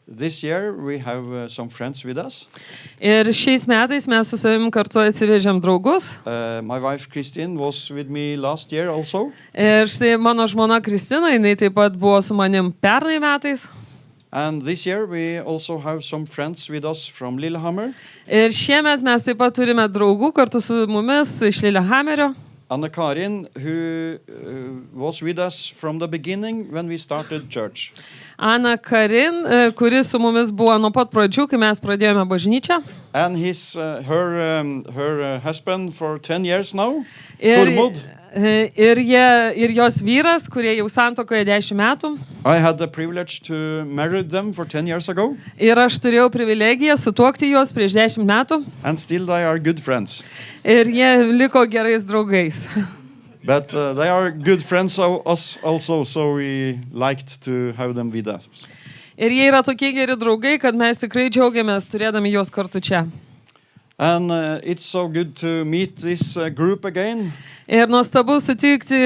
This year we have some friends with us. Ir šiais metais mes su savim kartu atsivežėm draugus. My wife Christine was with me last year also. Ir štai mano žmona Kristina, jinai taip pat buvo su manim pernai metais. And this year we also have some friends with us from Lillehammer. Ir šiemet mes taip pat turime draugų kartu su mumis iš Lillehammerio. Anna Karin, who was with us from the beginning when we started church. Ana Karin, kuri su mumis buvo nuo pat pradžių, kai mes pradėjome bažnyčią. And her husband for 10 years now, Ir, Tormod. ir jos vyras, kurie jau santuokoje 10 metų. I had the privilege to marry them for 10 years ago. Ir aš turėjau privilegiją sutuokti juos prieš 10 metų. And still they are good friends. Ir jie liko gerais draugais. But they are good friends of us also, so we liked to have them with us. Ir jie yra tokie geri draugai, kad mes tikrai džiaugiamės turėdami juos kartu čia. And it's so good to meet this group again. Ir nuostabu sutikti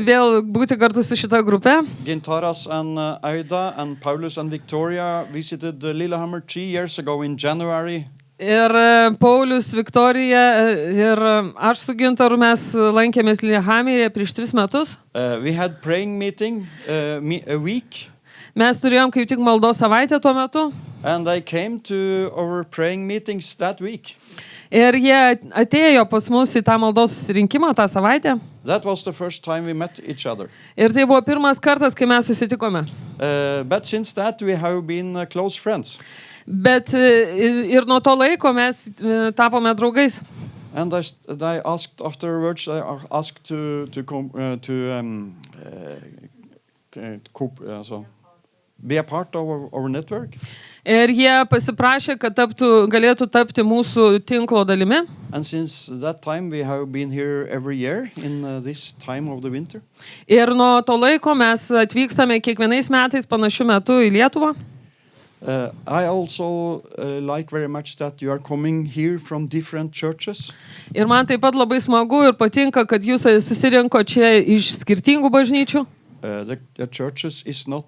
vėl būti kartu su šita grupe. Gintaras and Aida and Paulus and Victoria visited Lillehammer 3 years ago in January. Ir Paulius, Viktorija ir aš su Gintaru mes lankėmės Lillehammeryje prieš 3 metus. We had praying meeting a week. Mes turėjom kaip tik maldos savaitę tuo metu. And they came to our praying meetings that week. Ir jie atėjo pas mus į tą maldos susirinkimą tą savaitę. That was the first time we met each other. Ir tai buvo pirmas kartas, kai mes susitikome. But since that we have been close friends. Bet ir nuo to laiko mes tapome draugais. And they asked afterwards. They asked to be a part of our network. Ir jie pasiprašė, kad galėtų tapti mūsų tinklo dalimi. And since that time we have been here every year in this time of the winter. Ir nuo to laiko mes atvykstame kiekvienais metais panašiu metu į Lietuvą. I also like very much that you are coming here from different churches. Ir man taip pat labai smagu ir patinka, kad jūs susirinko čia iš skirtingų bažnyčių. The churches is not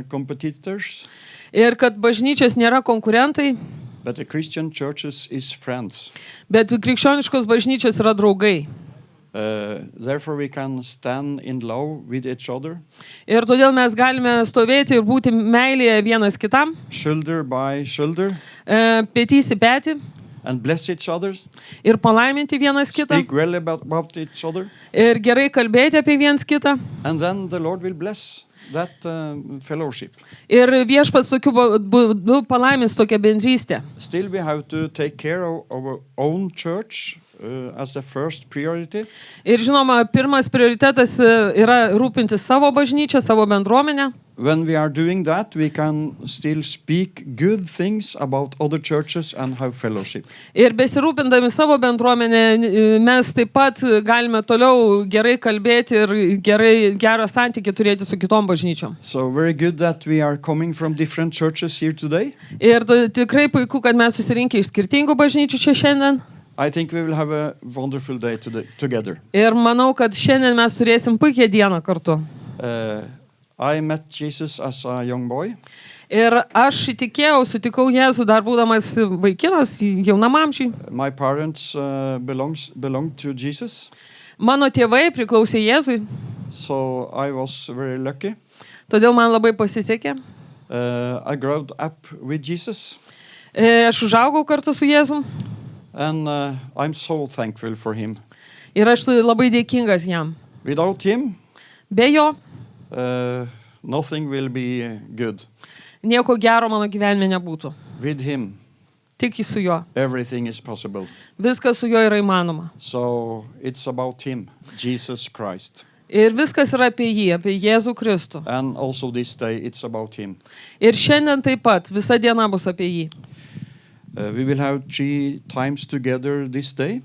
competitors. Ir kad bažnyčios nėra konkurentai. But the Christian churches is friends. Bet krikščioniškos bažnyčios yra draugai. Therefore we can stand in love with each other. Ir todėl mes galime stovėti ir būti meilėje vienas kitam. Shoulder by shoulder. Petys į petį. And bless each other. Ir palaiminti vienas kitą. Speak well about each other. Ir gerai kalbėti apie vienas kitą. And then the Lord will bless that fellowship. Ir viešpats tokiu būdu palaimins tokią bendrystę. Still we have to take care of our own church as the first priority. Ir žinoma, pirmas prioritetas yra rūpinti savo bažnyčią, savo bendruomenę. When we are doing that, we can still speak good things about other churches and have fellowship. Ir besirūpindami savo bendruomenę, mes taip pat galime toliau gerai kalbėti ir gerą santykį turėti su kitom bažnyčiom. So very good that we are coming from different churches here today. Ir tikrai puiku, kad mes susirinkę iš skirtingų bažnyčių čia šiandien. I think we will have a wonderful day together. Ir manau, kad šiandien mes turėsim puikią dieną kartu. I met Jesus as a young boy. Ir aš sutikau Jėzų dar būdamas vaikinas, jaunam amžiui. My parents belonged to Jesus. Mano tėvai priklausė Jėzui. So I was very lucky. Todėl man labai pasisekė. I grew up with Jesus. Aš užaugau kartu su Jėzum. And I'm so thankful for him. Ir aš labai dėkingas jam. Without him, be jo, nothing will be good. Nieko gero mano gyvenime nebūtų. With him, tik su juo. Everything is possible. Viskas su juo yra įmanoma. So it's about him, Jesus Christ. Ir viskas yra apie jį, apie Jėzų Kristų. And also this day it's about him. Ir šiandien taip pat, visa diena bus apie jį. We will have 3 times together this day.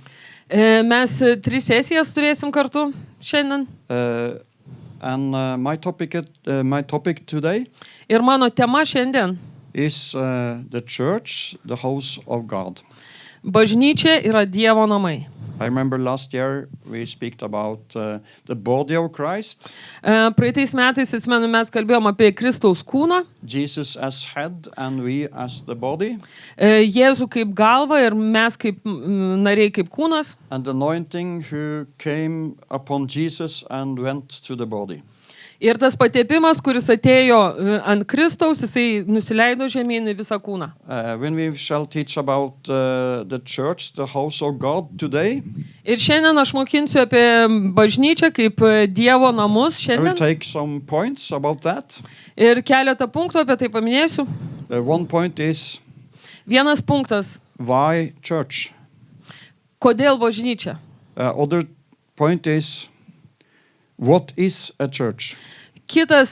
Mes 3 sesijas turėsim kartu šiandien. And my topic today ir mano tema šiandien is the church, the house of God. Bažnyčia yra Dievo namai. I remember last year we speak about the body of Christ, Praeitais metais, atsimenu, mes kalbėjom apie Kristaus kūną, Jesus as head and we as the body, Jėzų kaip galva ir mes kaip nariai kaip kūnas. and the anointing who came upon Jesus and went to the body. Ir tas patepimas, kuris atėjo ant Kristaus, jisai nusileido žemyn į visą kūną. When we shall teach about the church, the house of God today, Ir šiandien aš mokinsiu apie bažnyčią kaip Dievo namus I will šiandien. take some points about that. Ir keletą punktų apie tai paminėsiu. One point is Vienas punktas. why church? Kodėl bažnyčia? Other point is what is a church? Kita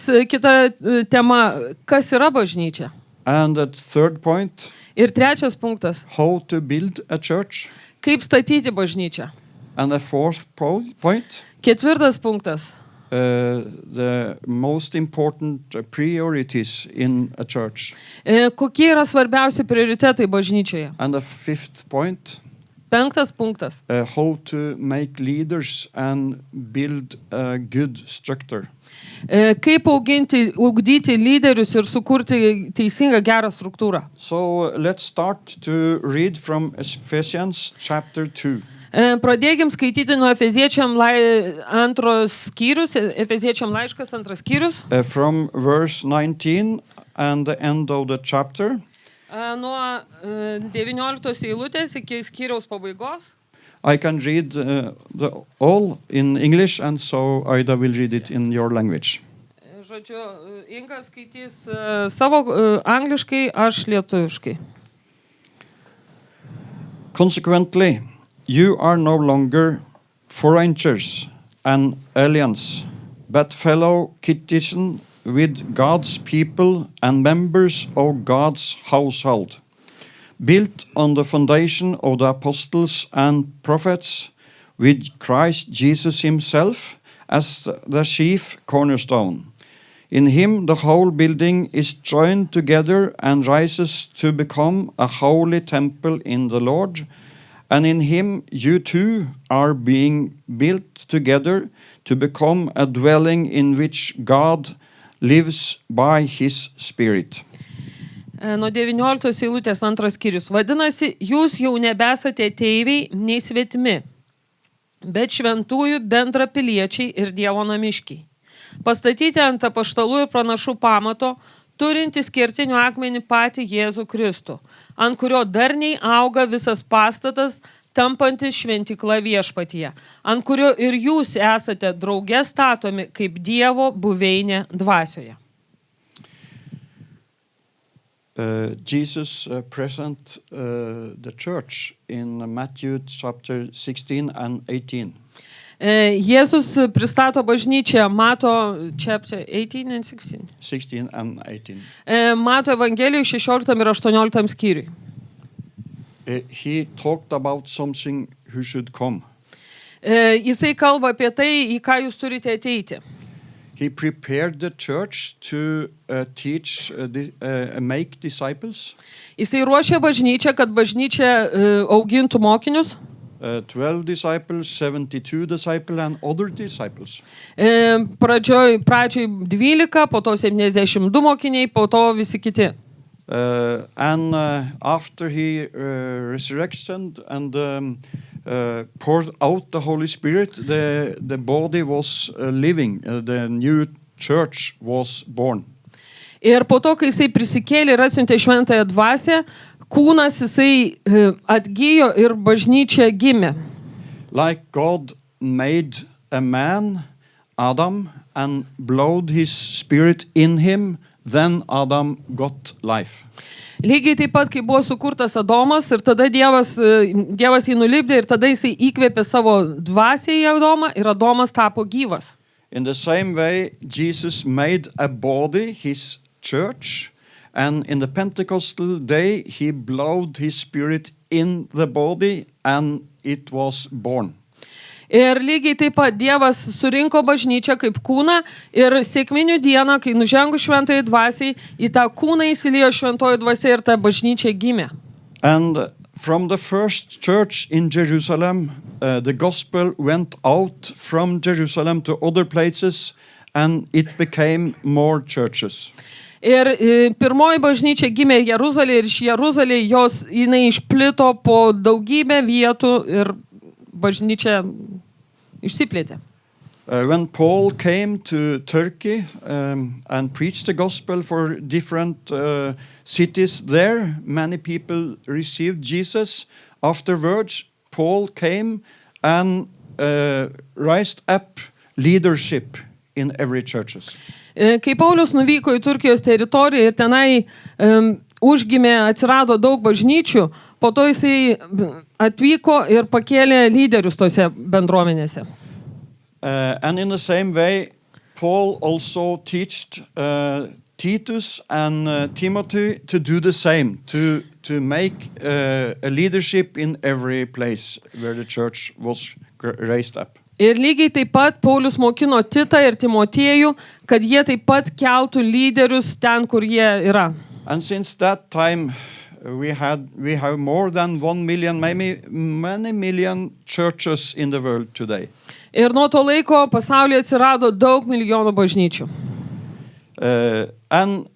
tema, kas yra bažnyčia? And the third point, Ir trečias punktas, how to build a church. kaip statyti bažnyčią? And the fourth point, Ketvirtas punktas, the most important priorities in a church. kokie yra svarbiausi prioritetai bažnyčioje? And the fifth point, Penktas punktas, how to make leaders and build a good structure. kaip ugdyti lyderius ir sukurti teisingą gerą struktūrą. So let's start to read from Ephesians chapter 2. Pradėkim skaityti nuo Efeziečiam antros skyrius, Efeziečiam laiškas antras skyrius, From verse 19 and the end of the chapter. nuo 19 eilutės iki skyriaus pabaigos. I can read all in English, and so Aida will read it in your language. Žodžiu, Inga skaitys savo angliškai, aš lietuviškai. Consequently, you are no longer foreigners and aliens, but fellow citizens with God's people and members of God's household, built on the foundation of the apostles and prophets, with Christ Jesus himself as the chief cornerstone. In him the whole building is joined together and rises to become a holy temple in the Lord, and in him you too are being built together to become a dwelling in which God lives by his Spirit. Nuo 19 eilutės antras skyrius. Vadinasi, jūs jau nebesate ateiviai nei svetimi, bet šventųjų bendrapiliečiai ir Dievo namiškiai. Pastatyti ant apaštalų ir pranašų pamato, turintys kertinių akmenį patį Jėzų Kristų, ant kurio darniai auga visas pastatas, tampantis šventykla viešpatyje, ant kurio ir jūs esate drauge statomi kaip Dievo buveinė dvasioje. Jesus present the church in Matthew chapter 16 and 18. Jėzus pristato bažnyčią, Mato chapter 18 and 16. 16 and 18. Mato Evangelijų 16 ir 18 skyriui. He talked about something who should come. Jisai kalba apie tai, į ką jūs turite ateiti. He prepared the church to teach, make disciples. Jisai ruošia bažnyčią, kad bažnyčia augintų mokinius. 12 disciples, 72 disciples and other disciples. Pradžioj 12, po to 72 mokiniai, po to visi kiti. And after he resurrected and poured out the Holy Spirit, the body was living. The new church was born. Ir po to, kai jisai prisikėlė ir atsiuntė šventąją dvasią, kūnas jisai atgijo ir bažnyčia gimė. Like God made a man, Adam, and blowed his spirit in him, then Adam got life. Lygiai taip pat, kai buvo sukurtas Adomas ir tada Dievas jį nulipdė ir tada jisai įkvėpė savo dvasią į Adomą ir Adomas tapo gyvas. In the same way, Jesus made a body, his church, and in the Pentecostal day, he blowed his spirit in the body and it was born. Ir lygiai taip pat Dievas surinko bažnyčią kaip kūną ir sekminių dieną, kai nužengus šventai dvasiai, į tą kūną įsiliejo šventoji dvasia ir ta bažnyčia gimė. And from the first church in Jerusalem, the gospel went out from Jerusalem to other places, and it became more churches. Ir pirmoji bažnyčia gimė Jeruzalėje ir iš Jeruzalės jinai išplito po daugybę vietų ir bažnyčia išsiplėtė. When Paul came to Turkey and preached the gospel for different cities there, many people received Jesus. Afterwards, Paul came and raised up leadership in every churches. Kai Paulius nuvyko į Turkijos teritoriją ir tenai užgimė, atsirado daug bažnyčių, po to jisai atvyko ir pakėlė lyderius tose bendruomenėse. And in the same way, Paul also taught Titus and Timothy to do the same, to make a leadership in every place where the church was raised up. Ir lygiai taip pat Paulius mokino Titą ir Timotiejų, kad jie taip pat keltų lyderius ten, kur jie yra. And since that time, we have more than 1 million, maybe many million churches in the world today. Ir nuo to laiko pasaulyje atsirado daug milijonų bažnyčių. And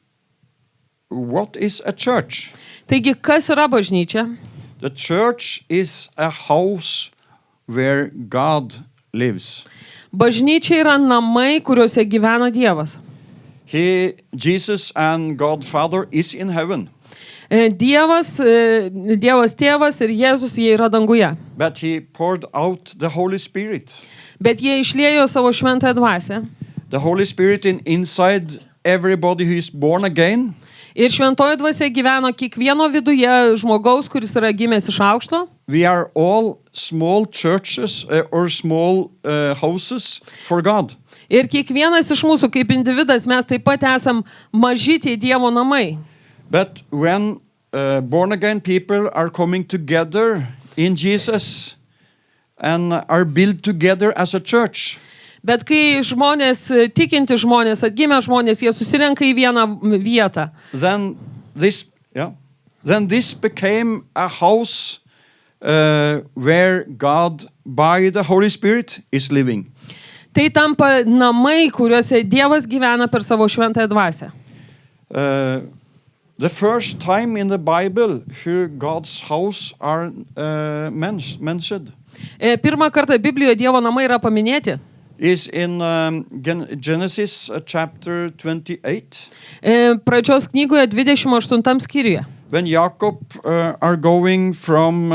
what is a church? Taigi, kas yra bažnyčia? The church is a house where God lives. Bažnyčia yra namai, kuriuose gyvena Dievas. Jesus and God Father is in heaven. Dievas Tėvas ir Jėzus jie yra danguje. But he poured out the Holy Spirit. Bet jie išliejo savo šventąją dvasią. The Holy Spirit inside everybody who is born again. Ir šventoji dvasia gyveno kiekvieno viduje žmogaus, kuris yra gimęs iš aukšto. We are all small churches or small houses for God. Ir kiekvienas iš mūsų kaip individas mes taip pat esam mažytė Dievo namai. But when born again people are coming together in Jesus and are built together as a church. Bet kai žmonės, tikinti žmonės, atgimę žmonės, jie susirenka į vieną vietą. Then this became a house where God by the Holy Spirit is living. Tai tampa namai, kuriuose Dievas gyvena per savo šventąją dvasią. The first time in the Bible who God's house are mentioned. Pirmą kartą Biblijoje Dievo namai yra paminėti. Is in Genesis chapter 28. Pradžios knygoje 28 skyriuje. When Jacob are going from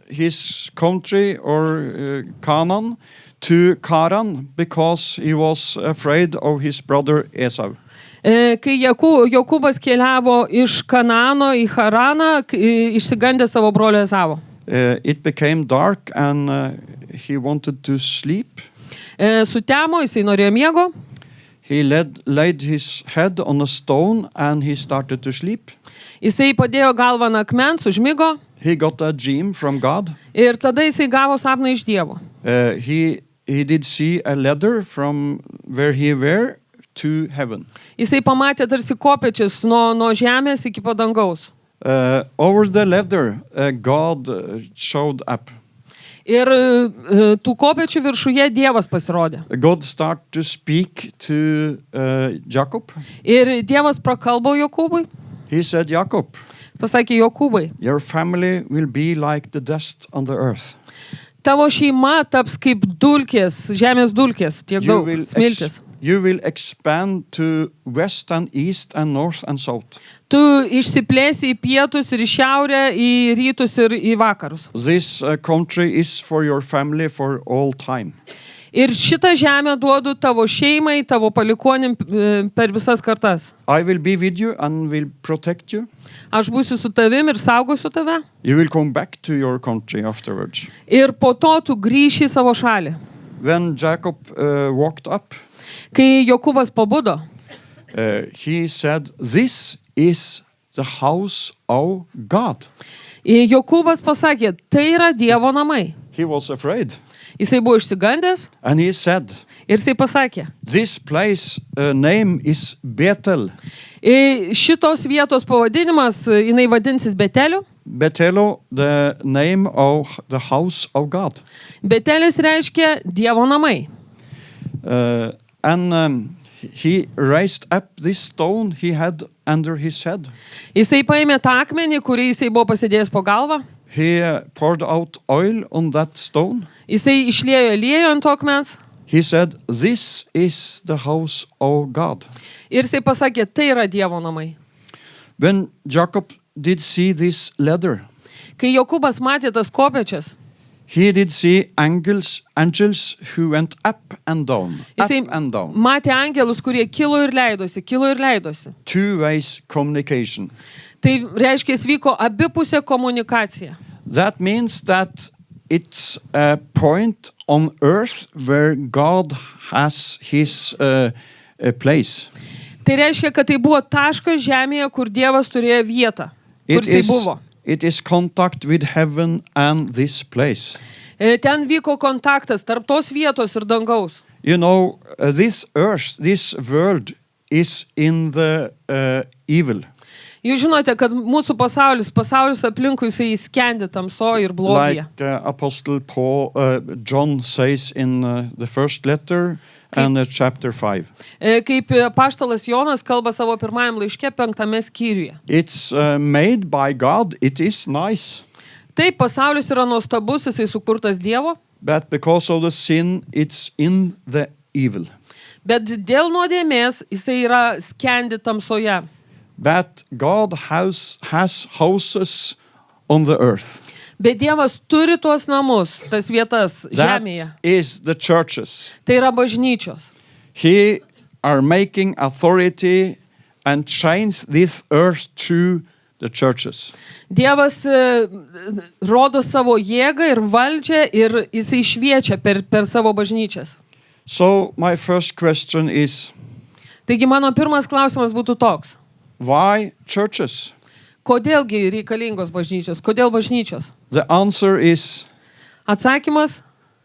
his country or Canaan to Karan because he was afraid of his brother Esau. Kai Jokūbas keliavo iš Kanaano į Haraną, išsigandė savo brolio Ezavo. It became dark and he wanted to sleep. Sutemo, jisai norėjo miego. He laid his head on a stone and he started to sleep. Jisai padėjo galvą ant akmens, užmigo. He got a dream from God. Ir tada jisai gavo sapną iš Dievo. He did see a ladder from where he were to heaven. Jisai pamatė tarsi kopėčius nuo žemės iki padangaus. Over the ladder, God showed up. Ir tų kopėčių viršuje Dievas pasirodė. God started to speak to Jacob. Ir Dievas prakalbo Jokūbui. He said, Jacob, Pasakė Jokūbai, your family will be like the dust on the earth. tavo šeima taps kaip dulkės, žemės dulkės, tiek daug smiltis. You will expand to west and east and north and south. Tu išsiplėsi į pietus ir į šiaurę, į rytus ir į vakarus. This country is for your family for all time. Ir šitą žemę duodu tavo šeimai, tavo palikuonim per visas kartas. I will be with you and will protect you. Aš būsiu su tavim ir saugosiu tave. You will come back to your country afterwards. Ir po to tu grįši į savo šalį. When Jacob walked up, Kai Jokūbas pabudo, he said, this is the house of God. Jokūbas pasakė, tai yra Dievo namai. He was afraid. Jisai buvo išsigandęs And he said, ir jisai pasakė, this place name is Bethel. šitos vietos pavadinimas, jinai vadinsis Beteliu. Bethelo, the name of the house of God. Betelis reiškia Dievo namai. And he raised up this stone he had under his head. Jisai paėmė tą akmenį, kurį jisai buvo pasidėjęs po galvą. He poured out oil on that stone. Jisai išliejo aliejų ant to akmens. He said, "This is the house of God." Ir jisai pasakė, tai yra Dievo namai. When Jacob did see this ladder, Kai Jokūbas matė tas kopėčias, he did see angels who went up and down, jisai up and down. matė angelus, kurie kilo ir leidosi. Two-way communication. Tai reiškia, jis vyko abipusė komunikacija. That means that it's a point on earth where God has his place. Tai reiškia, kad tai buvo taškas žemėje, kur Dievas turėjo vietą. Kur jisai buvo. It is contact with heaven and this place. Ten vyko kontaktas tarp tos vietos ir dangaus. You know, this earth, this world is in the evil. Jūs žinote, kad mūsų pasaulis aplinkui jisai skendi tamso ir blogyje. Like Apostle John says in the first letter and chapter 5. Kaip apaštalas Jonas kalba savo pirmajam laiške 5 skyriuje. It's made by God, it is nice. Taip, pasaulis yra nuostabus, jisai sukurtas Dievo, But because of the sin, it's in the evil. bet dėl nuodėmės jisai yra skendi tamsoje. But God has houses on the earth. Bet Dievas turi tuos namus, tas vietas žemėje. That is the churches. Tai yra bažnyčios. He are making authority and change this earth to the churches. Dievas rodo savo jėgą ir valdžią ir jisai šviečia per savo bažnyčias. So my first question is, Taigi mano pirmas klausimas būtų toks. why churches? Kodėlgi reikalingos bažnyčios? Kodėl bažnyčios? The answer is Atsakymas.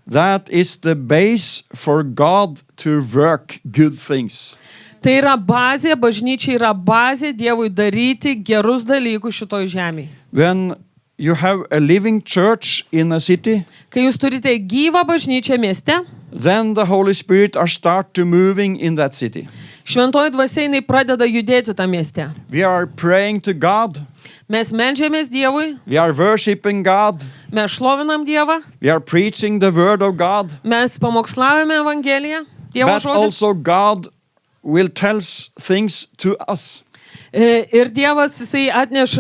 that is the base for God to work good things. Tai yra bazė, bažnyčia yra bazė Dievui daryti gerus dalykus šitoj žemėje. When you have a living church in a city, Kai jūs turite gyvą bažnyčią mieste, then the Holy Spirit are start to moving in that city. šventoji dvasia jinai pradeda judėti tą mieste. We are praying to God. Mes meldžiamės Dievui, We are worshiping God. mes šlovinam Dievą, We are preaching the word of God. mes pamokslavome Evangeliją, Dievo But žodį. also God will tell things to us. Ir Dievas jisai atneš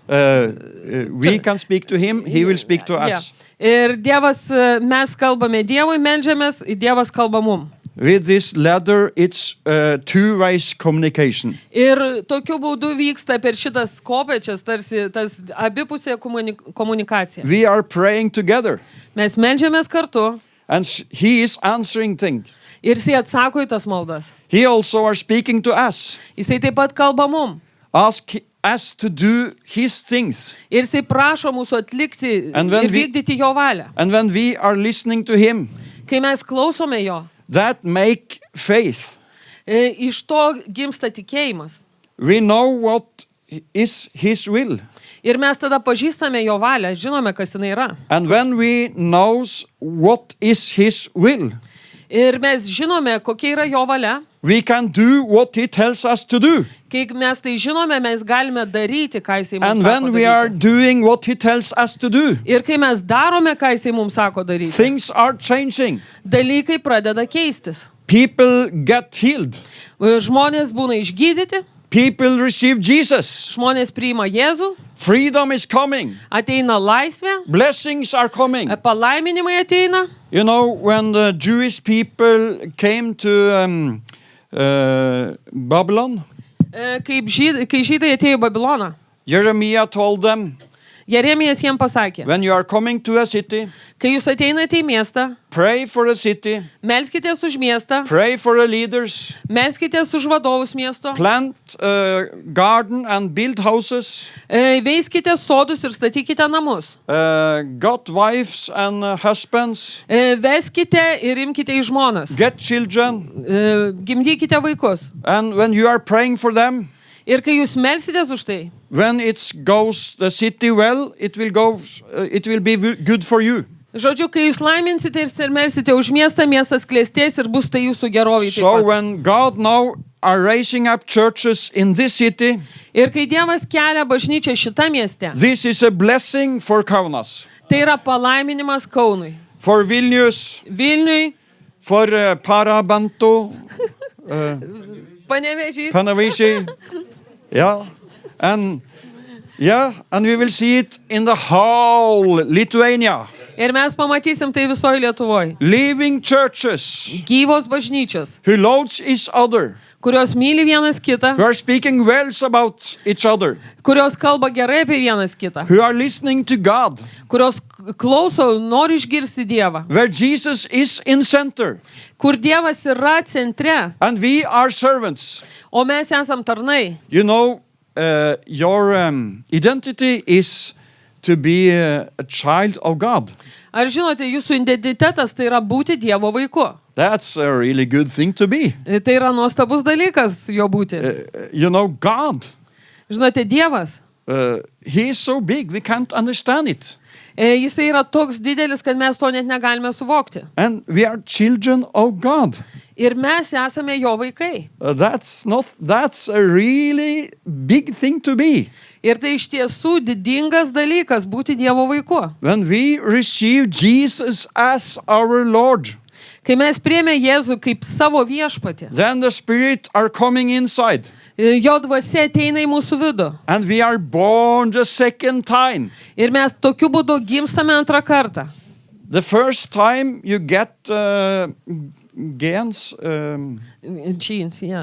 We can speak to him, he will speak to us. Ir Dievas, mes kalbame Dievui, meldžiamės, Dievas kalba mum. With this ladder, it's two-way communication. Ir tokiu būdu vyksta per šitas kopėčias, tarsi tas abipusė komunikacija. We are praying together, Mes meldžiamės kartu and he is answering things. ir jisai atsako į tas maldas. He also are speaking to us, Jisai taip pat kalba mum. ask us to do his things. Ir jisai prašo mūsų atlikti And when ir we- vykdyti jo valią. And when we are listening to him, Kai mes klausome jo, that make faith. iš to gimsta tikėjimas. We know what is his will. Ir mes tada pažįstame jo valią, žinome, kas jinai yra. And when we knows what is his will, Ir mes žinome, kokia yra jo valia. we can do what he tells us to do. Kai mes tai žinome, mes galime daryti, ką jisai mums And sako when we are daryti. doing what he tells us to do, Ir kai mes darome, ką jisai mums sako daryti, things are changing. dalykai pradeda keistis. People get healed. Žmonės būna išgydyti, People receive Jesus. žmonės priima Jėzų, Freedom is coming. ateina laisvė, Blessings are coming. palaiminimai ateina. You know, when the Jewish people came to Babylon, Kai žydai atėjo į Babiloną, Jeremiah told them, Jeremijas jiems pasakė, when you are coming to a city, kai jūs ateinate į miestą, pray for a city, melskitės už miestą, pray for the leaders, melskitės už vadovus miesto, plant a garden and build houses, veiskite sodus ir statykite namus. got wives and husbands, Veskite ir imkite į žmonas. get children, Gimdykite vaikus. and when you are praying for them, Ir kai jūs melsitės už tai, when it goes the city well, it will be good for you. žodžiu, kai jūs laiminsite ir melsite už miestą, miestas klestės ir bus tai jūsų gerovė. So when God now are raising up churches in this city, Ir kai Dievas kelia bažnyčią šitą miestę, this is a blessing for Kaunas, tai yra palaiminimas Kaunui, for Vilnius, Vilniui, for Parabanto, Panevėžys. Panevėžys. Yeah, and we will see it in the whole Lithuania. Ir mes pamatysim tai visoje Lietuvoje. Living churches Gyvos bažnyčios, who loves each other, kurios myli vienas kitą, who are speaking well about each other, kurios kalba gerai apie vienas kitą, who are listening to God, kurios klauso, nori išgirsti Dievą, where Jesus is in center, kur Dievas yra centre, and we are servants. o mes esam tarnai. You know, your identity is to be a child of God. Ar žinote, jūsų identitetas tai yra būti Dievo vaiku. That's a really good thing to be. Tai yra nuostabus dalykas jo būti. You know, God, Žinote, Dievas, He is so big, we can't understand it. Jisai yra toks didelis, kad mes to net negalime suvokti. And we are children of God. Ir mes esame jo vaikai. That's a really big thing to be. Ir tai iš tiesų didingas dalykas būti Dievo vaiku. When we receive Jesus as our Lord, Kai mes priėmė Jėzų kaip savo viešpatį, then the Spirit are coming inside. jo dvasia ateina į mūsų vidų. And we are born the second time. Ir mes tokiu būdu gimstame antrą kartą. The first time you get genes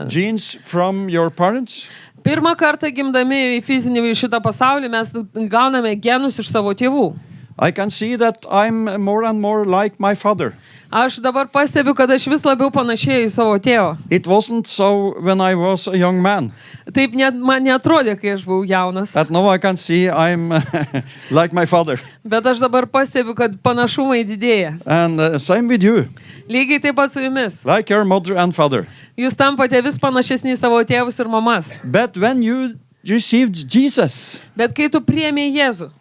Genes. from your parents. Pirmą kartą gimdami į fizinį šitą pasaulį mes gauname genus iš savo tėvų. I can see that I'm more and more like my father. Aš dabar pastebiu, kad aš vis labiau panašėju į savo tėvą. It wasn't so when I was a young man. Taip net man neatrodė, kai aš buvau jaunas. But now I can see I'm like my father. Bet aš dabar pastebiu, kad panašumai didėja. And same with you, Lygiai taip pat su jumis. like your mother and father. Jūs tampate vis panašesni į savo tėvus ir mamas. But when you received Jesus, Bet kai tu priėmė Jėzų,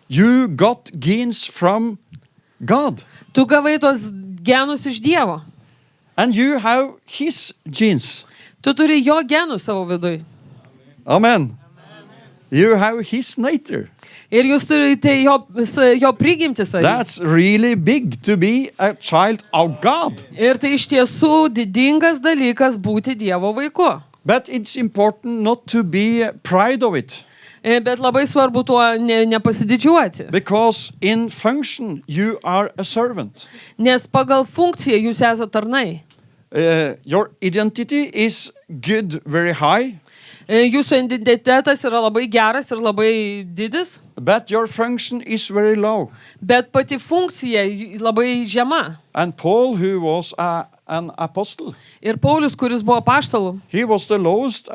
you got genes from God. tu gavai tos genus iš Dievo. And you have his genes. Tu turi jo genų savo vidui. Amen. You have his nature. Ir jūs turite jo prigimtį savy. That's really big to be a child of God. Ir tai iš tiesų didingas dalykas būti Dievo vaiku. But it's important not to be proud of it. Bet labai svarbu tuo nepasididžiuoti. Because in function you are a servant. Nes pagal funkciją jūs esate tarnai. Your identity is good, very high. Jūsų identitetas yra labai geras ir labai didis. But your function is very low. Bet pati funkcija labai žema. And Paul, who was an apostle, Ir Paulius, kuris buvo apaštalu, he was the lowest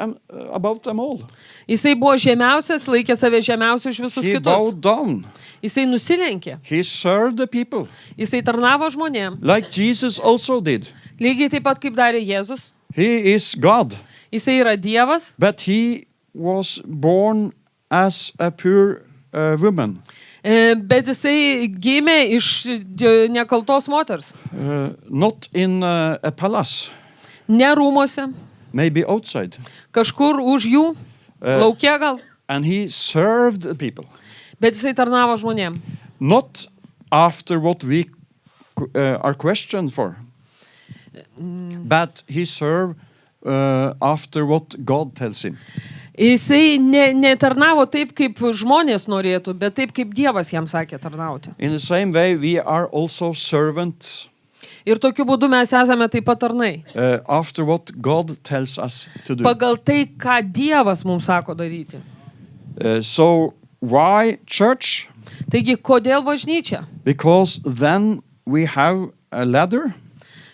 above them all. jisai buvo žemiausias, laikė save žemiausiu iš visus He kitus. bowed down. Jisai nusilenkė. He served the people, Jisai tarnavo žmonėm. like Jesus also did. Lygiai taip pat kaip darė Jėzus. He is God, Jisai yra Dievas, but he was born as a poor woman. bet jisai gimė iš nekaltos moters. Not in a palace, Ne rūmose, maybe outside. kažkur už jų, laukia gal. And he served the people. Bet jisai tarnavo žmonėm. Not after what we are questioned for, but he served after what God tells him. Jisai netarnavo taip, kaip žmonės norėtų, bet taip, kaip Dievas jam sakė tarnauti. In the same way, we are also servants Ir tokiu būdu mes esame taip pat tarnai. after what God tells us to do. Pagal tai, ką Dievas mums sako daryti. So why church? Taigi, kodėl bažnyčia? Because then we have a ladder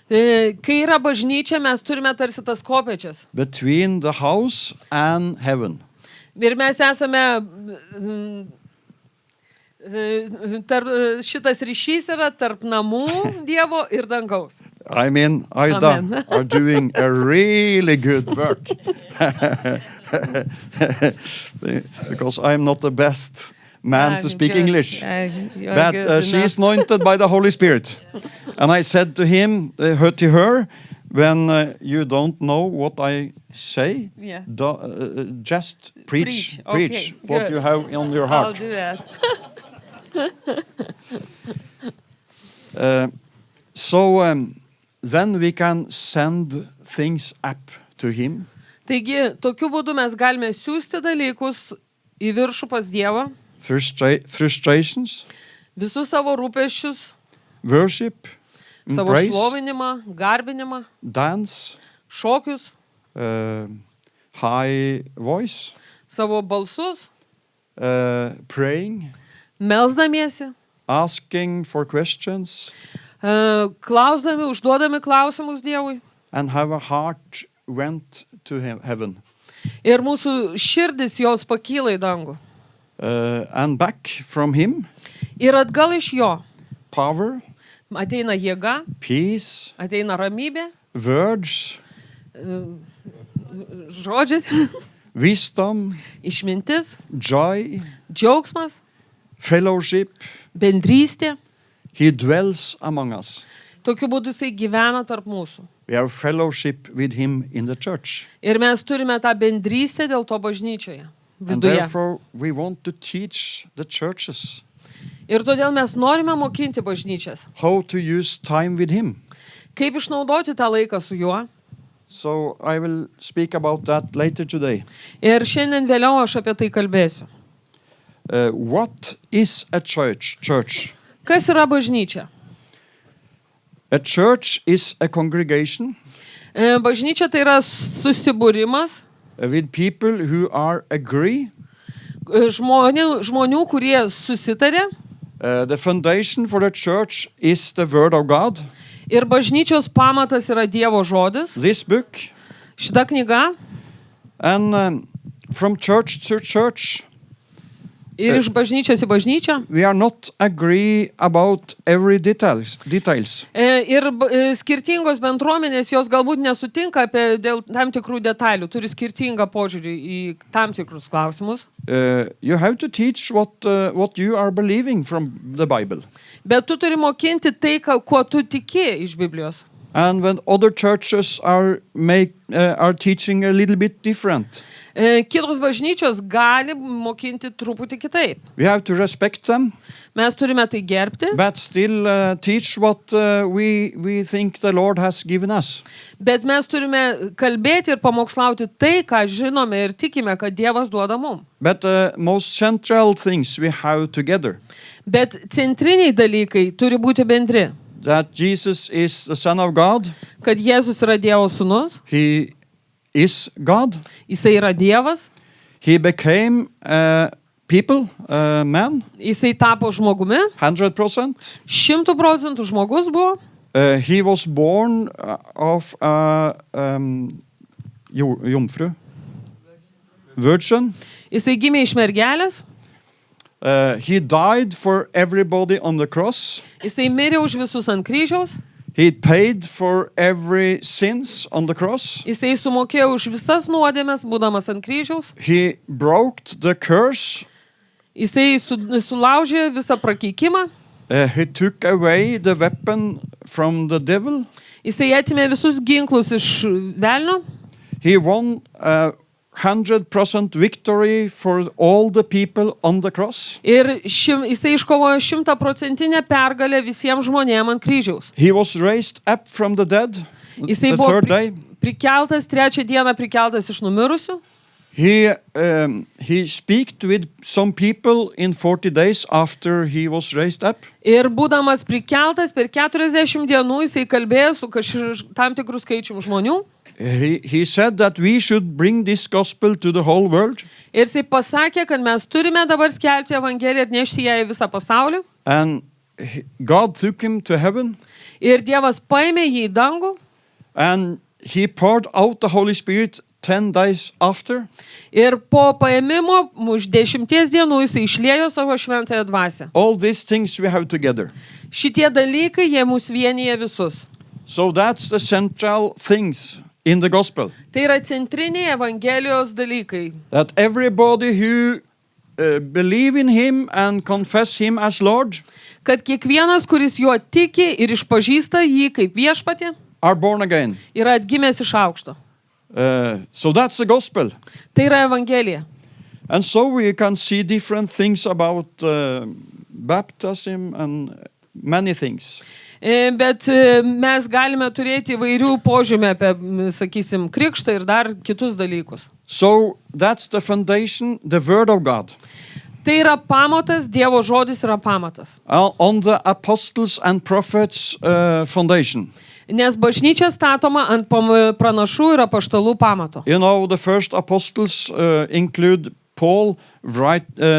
Kai yra bažnyčia, mes turime tarsi tas kopėčias. between the house and heaven. Ir mes esame, šitas ryšys yra tarp namų Dievo ir dangaus. I mean, Aida Amen. are doing a really good work. because I'm not the best man to speak Good. English. You're But good she enough. is anointed by the Holy Spirit. And I said to her, when you don't know what I say, Yeah. just preach Okay, what good. you have on your I'll heart. do that. Then we can send things up to him. Taigi, tokiu būdu mes galime siūsti dalykus į viršų pas Dievą, Frustrations, visus savo rūpesčius, worship, savo praise, šlovinimą, garbinimą, dance, šokius, high voice, savo balsus, praying, melsdamiesi, asking for questions, klausdami, užduodami klausimus Dievui. and have a heart went to heaven. Ir mūsų širdis jos pakyla į dangų. And back from him, Ir atgal iš jo power, ateina jėga, peace, ateina ramybė, words, žodžiai, wisdom, išmintis, joy, džiaugsmas, fellowship. bendrystė. He dwells among us. Tokiu būdu jisai gyvena tarp mūsų. We have fellowship with him in the church. Ir mes turime tą bendrystę dėl to bažnyčioje, And viduje. therefore we want to teach the churches Ir todėl mes norime mokinti bažnyčias, how to use time with him. kaip išnaudoti tą laiką su juo. So I will speak about that later today. Ir šiandien vėliau aš apie tai kalbėsiu. What is a church? Kas yra bažnyčia? A church is a congregation Bažnyčia tai yra susibūrimas with people who are agree. žmonių, kurie susitarė. The foundation for the church is the word of God. Ir bažnyčios pamatas yra Dievo žodis. This book. Šita knyga. And from church to church, Ir iš bažnyčios į bažnyčią. we are not agree about every details. Ir skirtingos bendruomenės jos galbūt nesutinka dėl tam tikrų detalių, turi skirtingą požiūrį į tam tikrus klausimus. You have to teach what you are believing from the Bible. Bet tu turi mokinti tai, kuo tu tiki iš Biblijos. And when other churches are teaching a little bit different, Kitos bažnyčios gali mokinti truputį kitaip. we have to respect them, Mes turime tai gerbti, but still teach what we think the Lord has given us. bet mes turime kalbėti ir pamokslauti tai, ką žinome ir tikime, kad Dievas duoda mums. But most central things we have together. Bet centriniai dalykai turi būti bendri. That Jesus is the Son of God. Kad Jėzus yra Dievo sūnus, He is God. jisai yra Dievas, He became man, jisai tapo žmogumi, 100%. 100% žmogus buvo, He was born of jomfru. Virgin. jisai gimė iš mergelės, He died for everybody on the cross. jisai mirė už visus ant kryžiaus, He paid for every sins on the cross. jisai sumokėjo už visas nuodėmes, būdamas ant kryžiaus, He broke the curse. jisai sulaužė visą prakeikimą, He took away the weapon from the devil. jisai atimė visus ginklus iš velnio, He won 100% victory for all the people on the cross. ir jisai iškovojo 100% pergalę visiems žmonėms ant kryžiaus. He was raised up from the dead Jisai the buvo third day. prikeltas, trečią dieną prikeltas iš numirusių. He speak with some people in 40 days after he was raised up. Ir būdamas prikeltas per 40 dienų jisai kalbėjo su tam tikrų skaičium žmonių. He said that we should bring this gospel to the whole world. Ir jisai pasakė, kad mes turime dabar skelbti evangeliją ir nešti ją į visą pasaulį. And God took him to heaven. Ir Dievas paėmė jį į dangų. And he poured out the Holy Spirit 10 days after. Ir po paėmimo už 10 dienų jisai išliejo savo šventąją dvasią. All these things we have together. Šitie dalykai, jie mus vienyje visus. So that's the central things in the gospel. Tai yra centriniai Evangelijos dalykai. That everybody who believe in him and confess him as Lord Kad kiekvienas, kuris juo tiki ir išpažįsta jį kaip viešpatį, are born again. yra atgimęs iš aukšto. So that's the gospel. Tai yra Evangelija. And so we can see different things about baptism and many things. Bet mes galime turėti įvairių požymių apie, sakysim, krikštą ir dar kitus dalykus. So that's the foundation, the word of God. Tai yra pamatas, Dievo žodis yra pamatas. On the apostles and prophets foundation. Nes bažnyčia statoma ant pranašų ir apaštalų pamato. You know, the first apostles include Paul,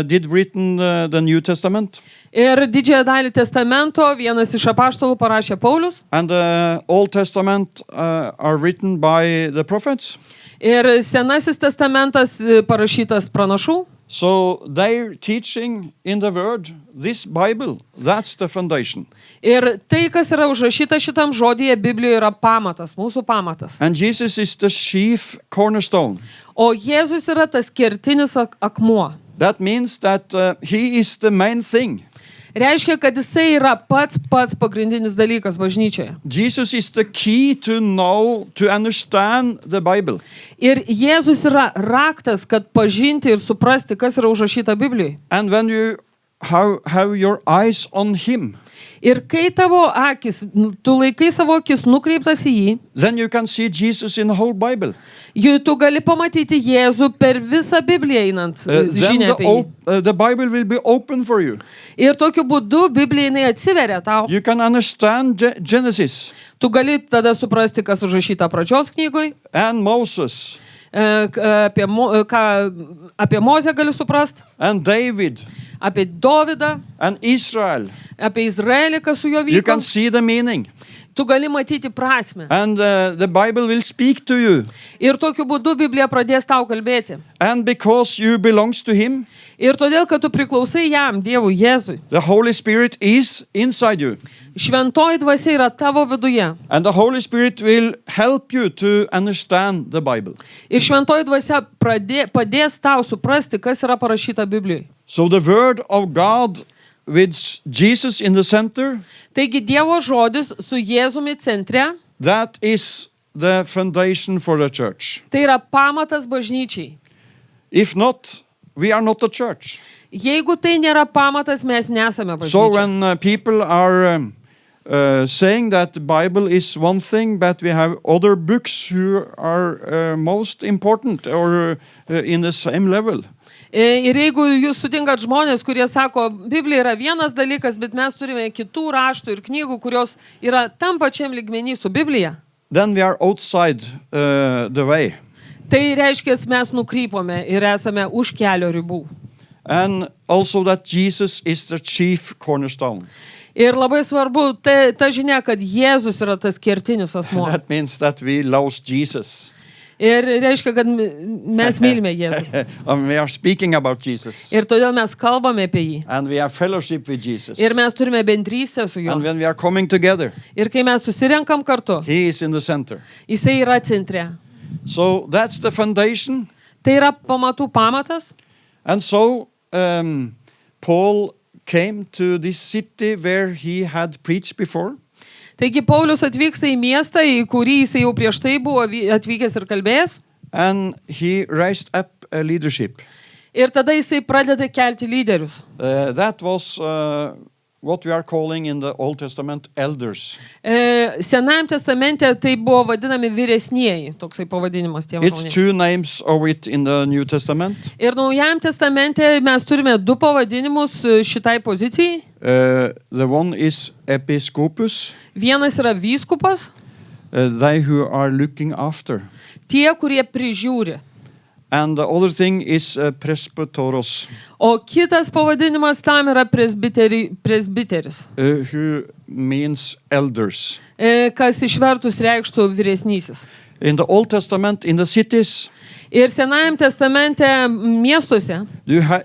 did written the New Testament. Ir didžiąją dalį testamento vienas iš apaštalų parašė Paulius. And the Old Testament are written by the prophets. Ir Senasis testamentas parašytas pranašų. So their teaching in the word, this Bible, that's the foundation. Ir tai, kas yra užrašyta šitam žodyje Biblijoje, yra pamatas, mūsų pamatas. And Jesus is the chief cornerstone. O Jėzus yra tas kertinis akmuo. That means that he is the main thing. Reiškia, kad jisai yra pats pagrindinis dalykas bažnyčioje. Jesus is the key to know, to understand the Bible. Ir Jėzus yra raktas, kad pažinti ir suprasti, kas yra užrašyta Biblijoje. And when you have your eyes on him, Ir kai tavo akis, tu laikai savo akis nukreiptas į jį, then you can see Jesus in the whole Bible. tu gali pamatyti Jėzų per visą Bibliją einant Then žinią apie jį. the Bible will be open for you. Ir tokiu būdu Biblija jinai atsiveria tau. You can understand Genesis Tu gali tada suprasti, kas užrašyta pradžios knygoj, and Moses apie Mozę gali suprasti, and David apie Dovydą, and Israel. apie Izraelį, kas su juo You vyko. can see the meaning. Tu gali matyti prasmę. And the Bible will speak to you. Ir tokiu būdu Biblija pradės tau kalbėti. And because you belongs to him, Ir todėl, kad tu priklausai jam, Dievui, Jėzui. the Holy Spirit is inside you. Šventoji dvasia yra tavo viduje. And the Holy Spirit will help you to understand the Bible. Ir šventoji dvasia padės tau suprasti, kas yra parašyta Biblijoje. So the word of God with Jesus in the center, Taigi Dievo žodis su Jėzumi centre, that is the foundation for the church. tai yra pamatas bažnyčiai. If not, we are not a church. Jeigu tai nėra pamatas, mes nesame So bažnyčia. when people are saying that the Bible is one thing, but we have other books who are most important or in the same level. Ir jeigu jūs sutinkat žmonės, kurie sako, Biblija yra vienas dalykas, bet mes turime kitų raštų ir knygų, kurios yra tam pačiam lygmenį su Biblija, Then we are outside the way. tai reiškia, mes nukrypome ir esame už kelio ribų. And also that Jesus is the chief cornerstone. Ir labai svarbu ta žinia, kad Jėzus yra tas kertinis asmuo. That means that we lost Jesus. Ir reiškia, kad mes mylime Jėzų. And we are speaking about Jesus. Ir todėl mes kalbame apie jį. And we have fellowship with Jesus. Ir mes turime bendrystę su juo. And when we are coming together, Ir kai mes susirenkam kartu, he is in the center. jisai yra centre. So that's the foundation. Tai yra pamatų pamatas. And so Paul came to this city where he had preached before. Taigi Paulius atvyksta į miestą, į kurį jisai jau prieš tai buvo atvykęs ir kalbėjęs. And he raised up a leadership. Ir tada jisai pradeda kelti lyderius. That was what we are calling in the Old Testament elders. Senajam testamente tai buvo vadinami vyresnieji, toksai pavadinimas tiem It's žmonėms. two names of it in the New Testament. Ir naujajam testamente mes turime du pavadinimus šitai pozicijai. The one is episcopus, Vienas yra vyskupas, they who are looking after. tie, kurie prižiūri. And the other thing is presbyteros, O kitas pavadinimas tam yra presbiteris, who means elders. kas išvertus reikštų vyresnysis. In the Old Testament, in the cities, Ir Senajam testamente miestuose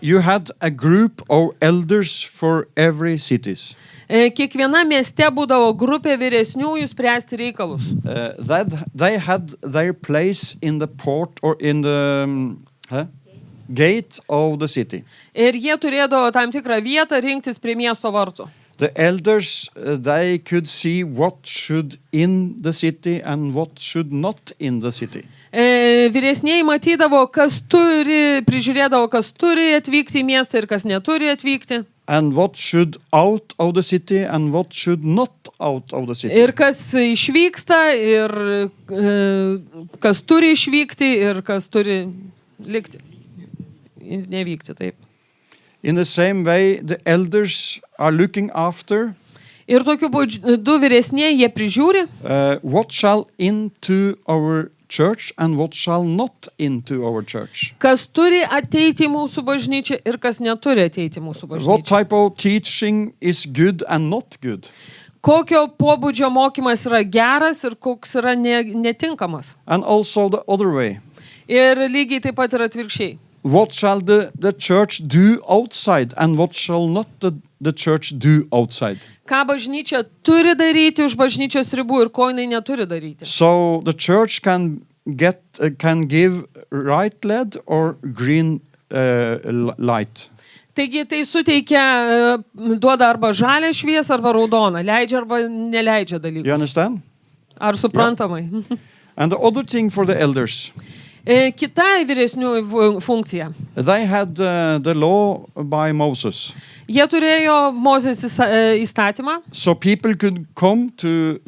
you had a group of elders for every cities. Kiekviena mieste būdavo grupė vyresniųjų spręsti reikalus. They had their place in the port or in the gate of the city. Ir jie turėdavo tam tikrą vietą rinktis prie miesto vartų. The elders, they could see what should in the city and what should not in the city. Vyresnieji matydavo, kas turi, prižiūrėdavo, kas turi atvykti į miestą ir kas neturi atvykti. And what should out of the city and what should not out of the city. Ir kas išvyksta, ir kas turi išvykti, ir kas turi likti. Nevykti, taip. In the same way, the elders are looking after Ir tokiu būdu vyresnieji jie prižiūri, what shall into our church and what shall not into our church. kas turi ateiti į mūsų bažnyčią ir kas neturi ateiti į mūsų What bažnyčią. type of teaching is good and not good. Kokio pobūdžio mokymas yra geras ir koks yra netinkamas. And also the other way. Ir lygiai taip pat ir atvirkščiai. What shall the church do outside and what shall not the church do outside. Ką bažnyčia turi daryti už bažnyčios ribų ir ko jinai neturi daryti. So the church can give right LED or green light. Taigi tai suteikia, duoda arba žalią šviesą, arba raudoną, leidžia arba neleidžia dalykų. You understand? Ar suprantamai? And the other thing for the elders, Kita vyresnių funkcija. they had the law by Moses. Jie turėjo Mozės įstatymą. So people could come to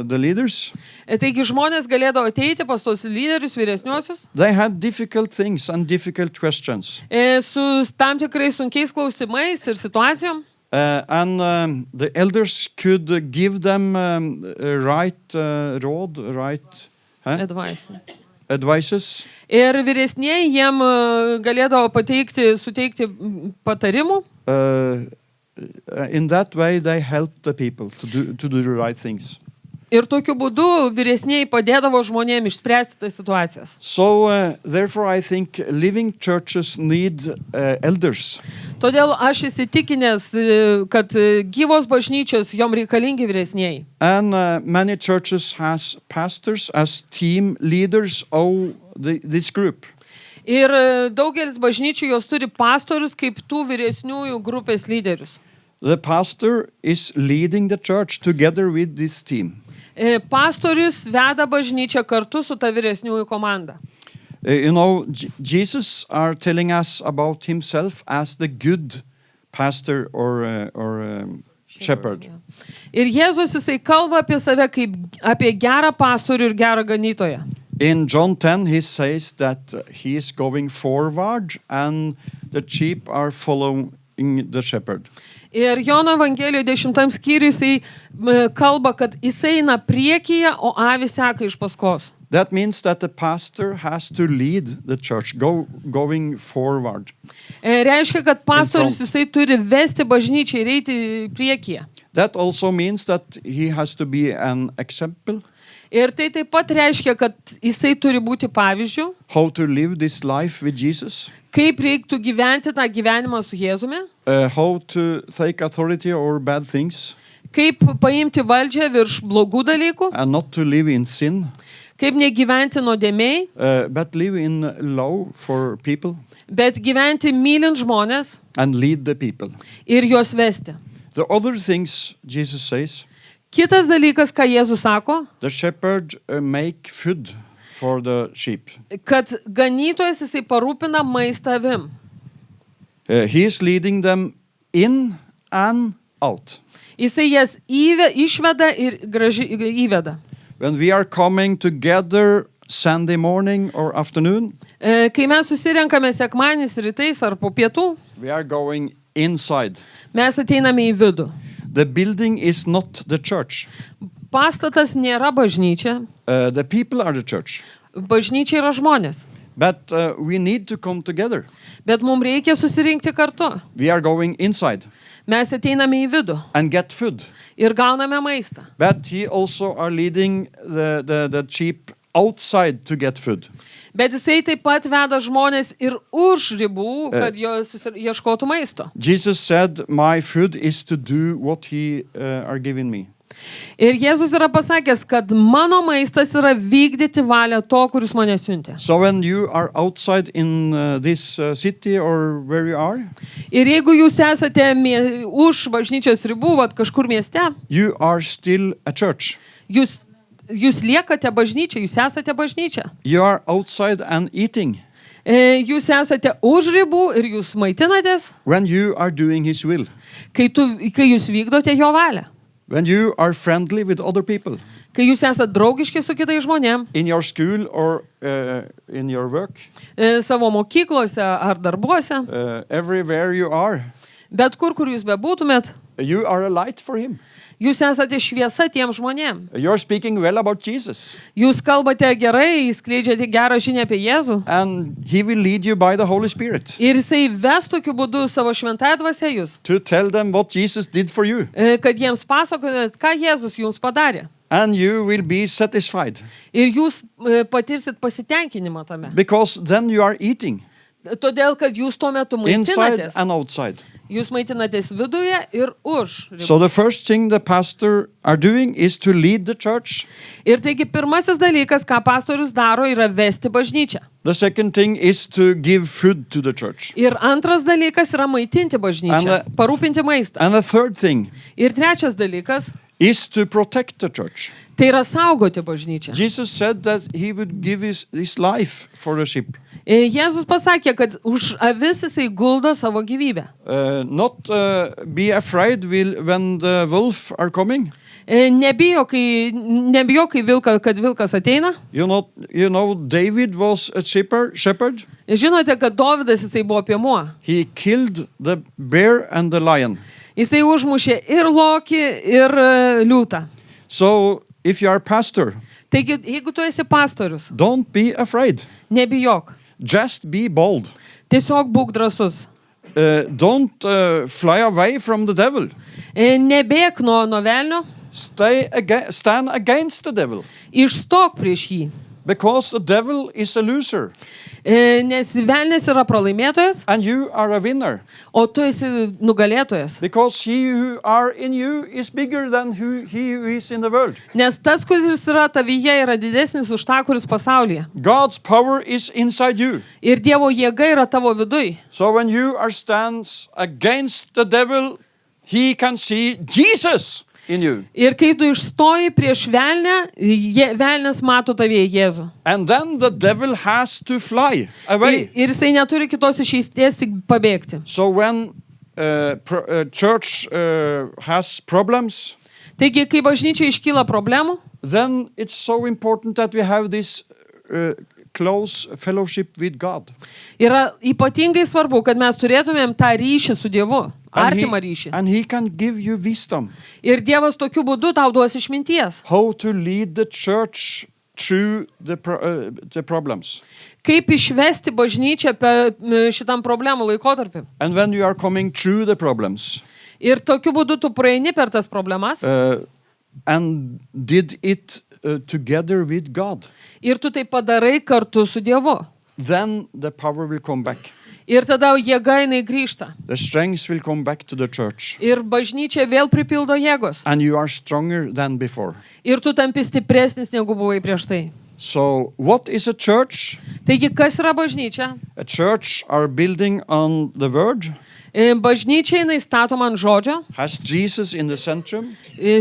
the leaders. Taigi žmonės galėdavo ateiti pas tos lyderius vyresniuosius They had difficult things and difficult questions. Su tam tikrais sunkiais klausimais ir situacijom. And the elders could give them right advices. Ir vyresnieji jiem galėdavo suteikti patarimų. In that way they helped the people to do the right things. Ir tokiu būdu vyresnieji padėdavo žmonėms išspręsti tas situacijas. So therefore I think living churches need elders. Todėl aš įsitikinęs, kad gyvos bažnyčios jom reikalingi vyresnieji. And many churches has pastors as team leaders of this group. Ir daugelis bažnyčių jos turi pastorius kaip tų vyresniųjų grupės lyderius. The pastor is leading the church together with this team. Pastorius veda bažnyčią kartu su ta vyresniųjų komanda. You know, Jesus are telling us about himself as the good pastor or shepherd. Ir Jėzus jisai kalba apie save kaip apie gerą pastorių ir gerą ganytoją. In John 10 he says that he is going forward and the sheep are following the shepherd. Ir Jono Evangelijoje 10 skyriuje jisai kalba, kad jisai eina priekyje, o avys seka iš paskos. That means that the pastor has to lead the church, going forward. Reiškia, kad pastorius jisai turi vesti bažnyčią ir eiti priekyje. That also means that he has to be an example. Ir tai taip pat reiškia, kad jisai turi būti pavyzdžiu, How to live this life with Jesus. kaip reiktų gyventi tą gyvenimą su Jėzumi, How to take authority over bad things kaip paimti valdžią virš blogų dalykų, and not to live in sin, kaip negyventi nuodėmiai, but live in love for people bet gyventi mylint žmonės and lead the people. ir juos vesti. The other things Jesus says, Kitas dalykas, ką Jėzus sako, the shepherd make food for the sheep. kad ganytojas jisai parūpina maistą avim. He is leading them in and out. Jisai jas išveda ir įveda. When we are coming together Sunday morning or afternoon, Kai mes susirenkame sekmadieniais rytais ar po pietų, we are going inside. mes ateiname į vidų. The building is not the church. Pastatas nėra bažnyčia, The people are the church. bažnyčia yra žmonės. But we need to come together. Bet mums reikia susirinkti kartu. We are going inside Mes ateiname į vidų and get food. ir gauname maistą. But he also are leading the sheep outside to get food. Bet jisai taip pat veda žmonės ir už ribų, kad jos ieškotų maisto. Jesus said, "My food is to do what he are giving me." Ir Jėzus yra pasakęs, kad mano maistas yra vykdyti valią to, kuris mane siuntė. So when you are outside in this city or where you are, Ir jeigu jūs esate už bažnyčios ribų, vat kažkur mieste, you are still a church. jūs liekate bažnyčia, jūs esate bažnyčia. You are outside and eating Jūs esate už ribų ir jūs maitinatės, when you are doing his will. kai jūs vykdote jo valią. When you are friendly with other people Kai jūs esate draugiški su kitais žmonėm, in your school or in your work, savo mokyklose ar darbuose, everywhere you are, bet kur jūs bebūtumėt, you are a light for him. jūs esate šviesa tiem žmonėm. You're speaking well about Jesus, Jūs kalbate gerai, skleidžiate gerą žinią apie Jėzų. and he will lead you by the Holy Spirit Ir jisai ves tokiu būdu savo šventąją dvasią jūs, to tell them what Jesus did for you, kad jiems pasakotumėt, ką Jėzus jums padarė. and you will be satisfied Ir jūs patirsit pasitenkinimą tame. because then you are eating Todėl, kad jūs tuo metu inside maitinatės. and outside. Jūs maitinatės viduje ir už ribų. So the first thing the pastor are doing is to lead the church. Ir taigi pirmasis dalykas, ką pastorius daro, yra vesti bažnyčią. The second thing is to give food to the church. Ir antras dalykas yra maitinti bažnyčią, parūpinti maistą. And the third thing Ir trečias dalykas, is to protect the church. tai yra saugoti bažnyčią. Jesus said that he would give his life for the sheep. Jėzus pasakė, kad už avis jisai guldo savo gyvybę. Not be afraid when the wolf are coming. Nebijok, kad vilkas ateina. You know David was a shepherd. Žinote, kad Dovydas jisai buvo piemuo. He killed the bear and the lion. Jisai užmušė ir lokį, ir liūtą. So if you are pastor, Taigi, jeigu tu esi pastorius, don't be afraid. nebijok. Just be bold. Tiesiog būk drąsus. Don't fly away from the devil. Nebėk nuo velnio, Stand against the devil. išstok prieš jį. Because the devil is a loser. Nes velnės yra pralaimėtojas, And you are a winner. o tu esi nugalėtojas. Because he who are in you is bigger than he who is in the world. Nes tas, kuris yra tavyje, yra didesnis už tą, kuris pasaulyje. God's power is inside you. Ir Dievo jėga yra tavo viduj. So when you are stands against the devil, he can see Jesus in you. Ir kai tu išstoji prieš velnę, velnės mato tavėje Jėzų. And then the devil has to fly away. Ir jisai neturi kitos išeisties, tik pabėgti. So when church has problems, Taigi, kai bažnyčia iškyla problemų, then it's so important that we have this close fellowship with God. yra ypatingai svarbu, kad mes turėtumėm tą ryšį su Dievu, artimą ryšį. And he can give you wisdom Ir Dievas tokiu būdu tau duos išminties. how to lead the church through the problems. Kaip išvesti bažnyčią per šitam problemų laikotarpį. And when you are coming through the problems, Ir tokiu būdu tu praeini per tas problemas and did it together with God, ir tu tai padarai kartu su Dievu. then the power will come back. Ir tada jėga jinai grįžta. The strength will come back to the church. Ir bažnyčia vėl pripildo jėgos. And you are stronger than before. Ir tu tampi stipresnis negu buvai prieš tai. So what is a church? Taigi, kas yra bažnyčia? A church are building on the word, Bažnyčia jinai statoma ant žodžio, has Jesus in the centrum,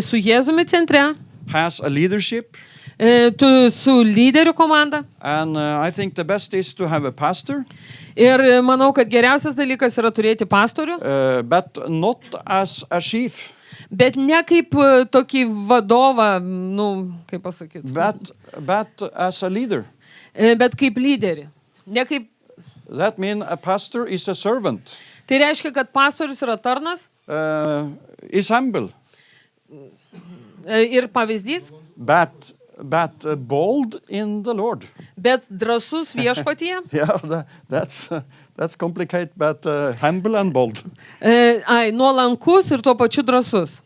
su Jėzumi centre, has a leadership. tu su lyderių komanda. And I think the best is to have a pastor, Ir manau, kad geriausias dalykas yra turėti pastorių, but not as a chief, bet ne kaip tokį vadovą, kaip pasakyti, but as a leader. bet kaip lyderį. Ne kaip... That means a pastor is a servant, Tai reiškia, kad pastorius yra tarnas is humble, ir pavyzdys, but bold in the Lord. bet drąsus viešpatyje. Yeah, that's complicated, but humble and bold. Nuolankus ir tuo pačiu drąsus.